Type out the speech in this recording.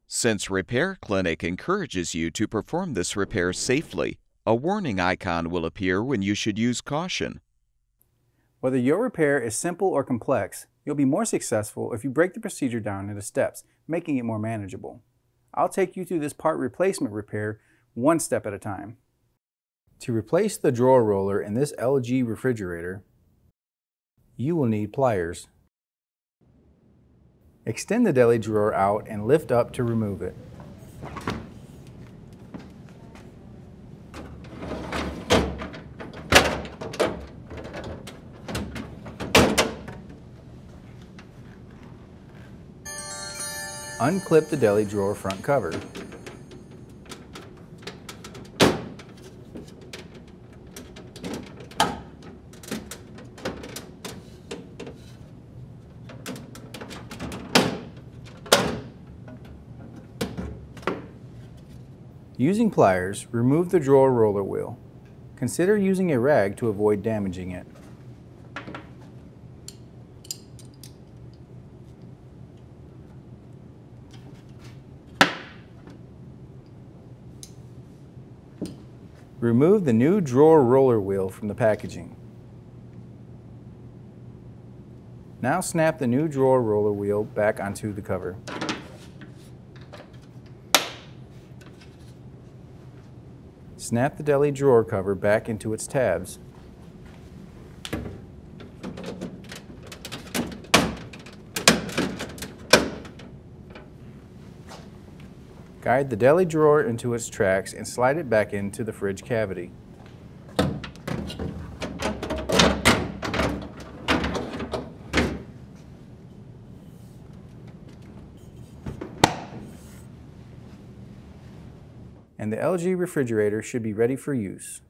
Since Repair Clinic encourages you to perform this repair safely, a warning icon will appear when you should use caution. Whether your repair is simple or complex, you'll be more successful if you break the procedure down into steps, making it more manageable. I'll take you through this part replacement repair one step at a time. To replace the drawer roller in this LG refrigerator, you will need pliers. Extend the deli drawer out and lift up to remove it. Unclip the deli drawer front cover. Using pliers, remove the drawer roller wheel. Consider using a rag to avoid damaging it. Remove the new drawer roller wheel from the packaging. Now snap the new drawer roller wheel back onto the cover. Snap the deli drawer cover back into its tabs. Guide the deli drawer into its tracks and slide it back into the fridge cavity. And the LG refrigerator should be ready for use.